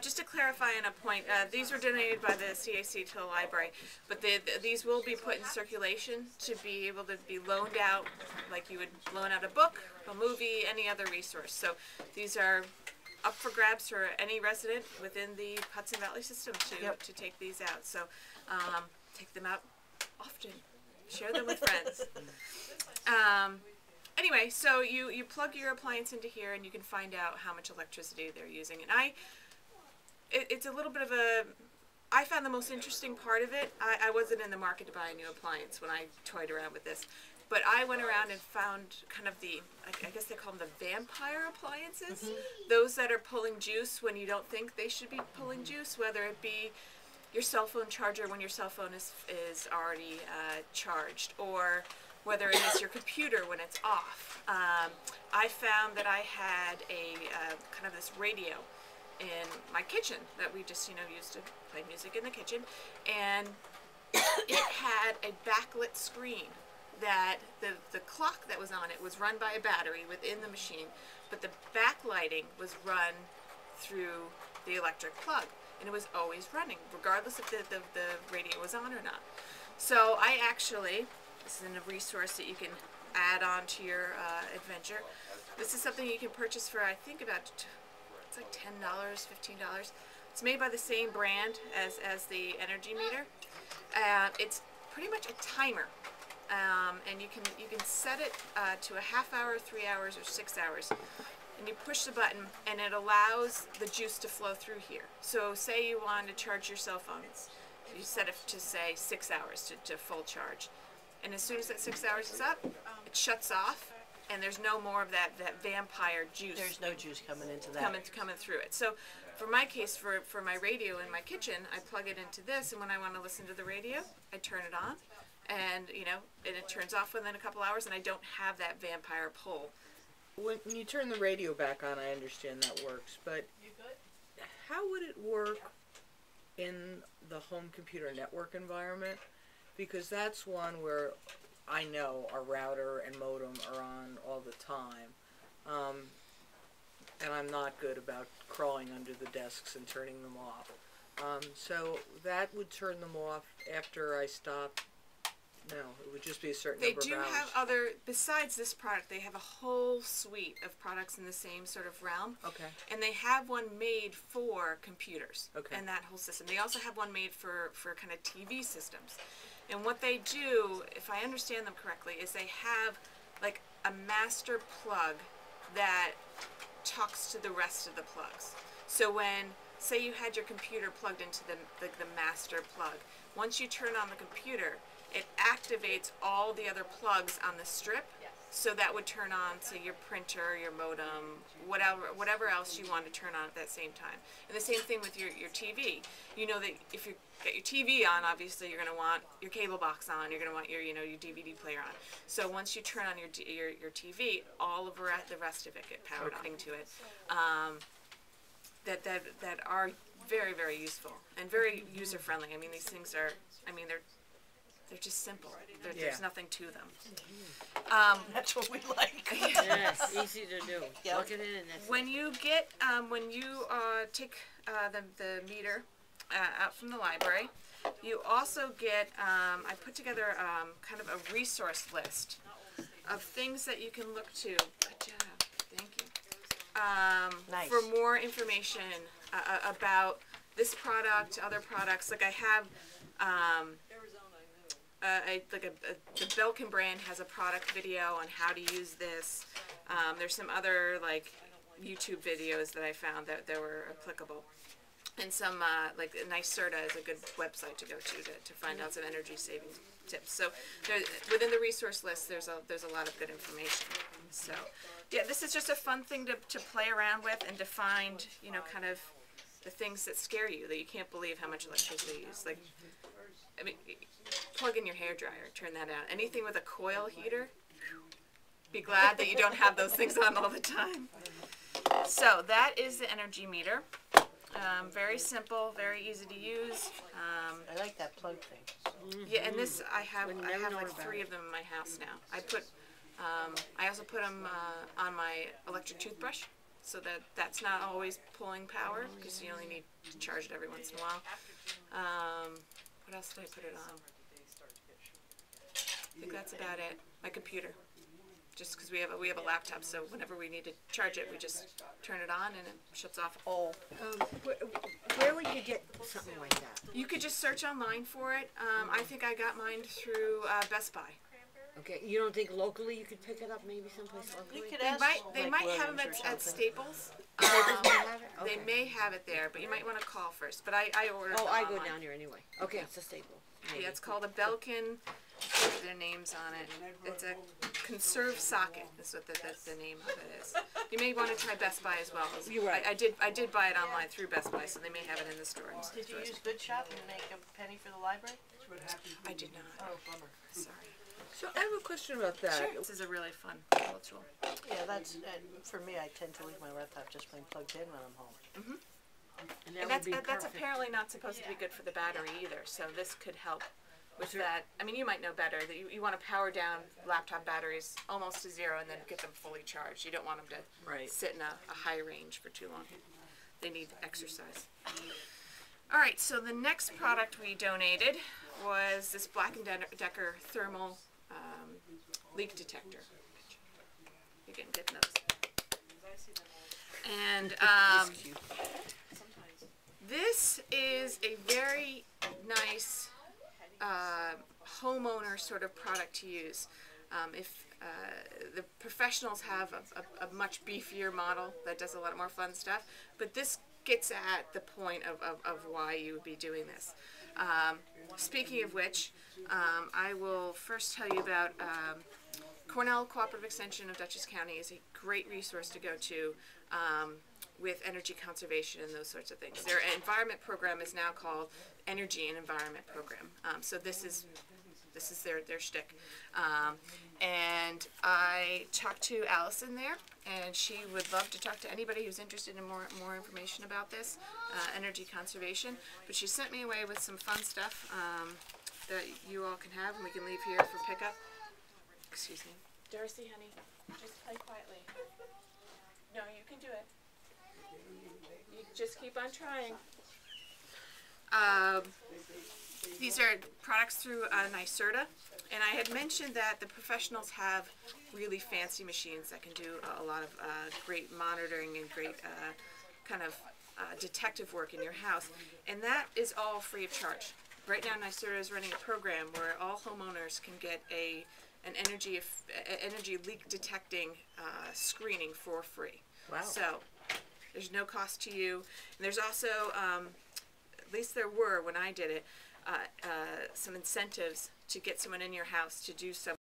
Just to clarify on a point, these were donated by the CAC to the library, but these will be put in circulation to be able to be loaned out, like you would loan out a book, a movie, any other resource. So these are up for grabs for any resident within the Hudson Valley system to take these out. So take them out often. Share them with friends. Anyway, so you plug your appliance into here and you can find out how much electricity they're using. And it's a little bit of I found the most interesting part of it. I wasn't in the market to buy a new appliance when I toyed around with this. But I went around and found kind of I guess they call them the vampire appliances. Those that are pulling juice when you don't think they should be pulling juice, whether it be your cell phone charger when your cell phone is already charged, or whether it is your computer when it's off. I found that I had a kind of this radio in my kitchen that we just used to play music in the kitchen, and it had a backlit screen that the clock that was on it was run by a battery within the machine, but the backlighting was run through the electric plug, and it was always running regardless if the radio was on or not. So I actually, this is a resource that you can add on to your adventure. This is something you can purchase for, I think, about, it's like $10, $15. It's made by the same brand as the Energy Meter. It's pretty much a timer, and you can set it to a half hour, 3 hours, or 6 hours. And you push the button, and it allows the juice to flow through here. So say you want to charge your cell phone. You set it to, say, 6 hours to full charge. And as soon as that 6 hours is up, it shuts off, and there's no more of that vampire juice. There's no juice coming into that. Coming through it. So for my case, for my radio in my kitchen, I plug it into this, and when I want to listen to the radio, I turn it on, and and it turns off within a couple hours, and I don't have that vampire pull. When you turn the radio back on, I understand that works, but how would it work in the home computer network environment? Because that's one where I know our router and modem are on all the time, and I'm not good about crawling under the desks and turning them off. So that would turn them off after I stop. No, it would just be a certain number of hours. They do have other, besides this product, they have a whole suite of products in the same sort of realm. Okay. And they have one made for computers. Okay. And that whole system. They also have one made for kind of TV systems. And what they do, if I understand them correctly, is they have like a master plug that talks to the rest of the plugs. So when, say you had your computer plugged into the master plug, once you turn on the computer, it activates all the other plugs on the strip, so that would turn on, say, your printer, your modem, whatever else you want to turn on at that same time. And the same thing with your TV. You know that if you got your TV on, obviously you're going to want your cable box on. You're going to want your your DVD player on. So once you turn on your TV, all of the rest of it get powered on to it. That are very, very useful and very user friendly. I mean, these things are. I mean, they're just simple. There's nothing to them. That's what we like. Yes, easy to do. Yep. Plug it in and that's When you get, take the meter out from the library, you also get, I put together kind of a resource list of things that you can look to. Good job. Thank you. Nice. For more information about this product, other products. Like I have, the Belkin brand has a product video on how to use this. There's some other like YouTube videos that I found that were applicable, and some like NYSERDA is a good website to go to find out some energy saving tips. So within the resource list, there's a lot of good information. So yeah, this is just a fun thing to play around with and to find kind of the things that scare you, that you can't believe how much electricity you use. Like, I mean, plug in your hairdryer, turn that on. Anything with a coil heater, be glad that you don't have those things on all the time. So that is the Energy Meter. Very simple, very easy to use. I like that plug thing. Yeah, and this I have like about 3 of them in my house now. I also put them on my electric toothbrush, so that that's not always pulling power, because you only need to charge it every once in a while. What else did I put it on? I think that's about it. My computer. Just because we have a laptop, so whenever we need to charge it, we just turn it on and it shuts off. Oh, Where would you get something like that? You could just search online for it. I think I got mine through Best Buy. Okay, you don't think locally you could pick it up maybe someplace locally? you could They ask. might like, have them Williams or at something. Staples. Staples might have it? They Okay. may have it there, but you might want to call first. But I ordered Oh, them I go online. down here anyway. Okay, it's a staple. Maybe. Yeah, it's called a Belkin. Their names on it. It's a conserve socket. Is what the name of it is. You may want to try Best Buy as well. You're right. I did buy it online through Best Buy, so they may have it in the store. Did you use Good Shop and make a penny for the library? I did not. Oh, bummer. Sorry. So I have a question about that. Sure. This is a really fun little tool. Yeah, that's for me. I tend to leave my laptop just plain plugged in when I'm home. And And that would be that's perfect. apparently not supposed to be good for the battery either. So this could help with that. I mean, you might know better that you want to power down laptop batteries almost to zero and then get them fully charged. You don't want them to Right. sit in a high range for too long. They need exercise. All right, so the next product we donated was this Black & Decker thermal leak detector. You're getting good notes. And this is a very nice homeowner sort of product to use. If the professionals have a much beefier model that does a lot more fun stuff, but this gets at the point of why you would be doing this. Speaking of which, I will first tell you about Cornell Cooperative Extension of Dutchess County is a great resource to go to with energy conservation and those sorts of things. Their environment program is now called Energy and Environment Program. So this is their shtick. And I talked to Allison there, and she would love to talk to anybody who's interested in more information about this, energy conservation. But she sent me away with some fun stuff that you all can have, and we can leave here for pickup. Excuse me. Darcy, honey, just play quietly. No, you can do it. You just keep on trying. These are products through NYSERDA, and I had mentioned that the professionals have really fancy machines that can do a lot of great monitoring and great kind of detective work in your house, and that is all free of charge. Right now, NYSERDA is running a program where all homeowners can get an energy leak detecting screening for free. Wow. So there's no cost to you. And there's also, at least there were when I did it, some incentives to get someone in your house to do some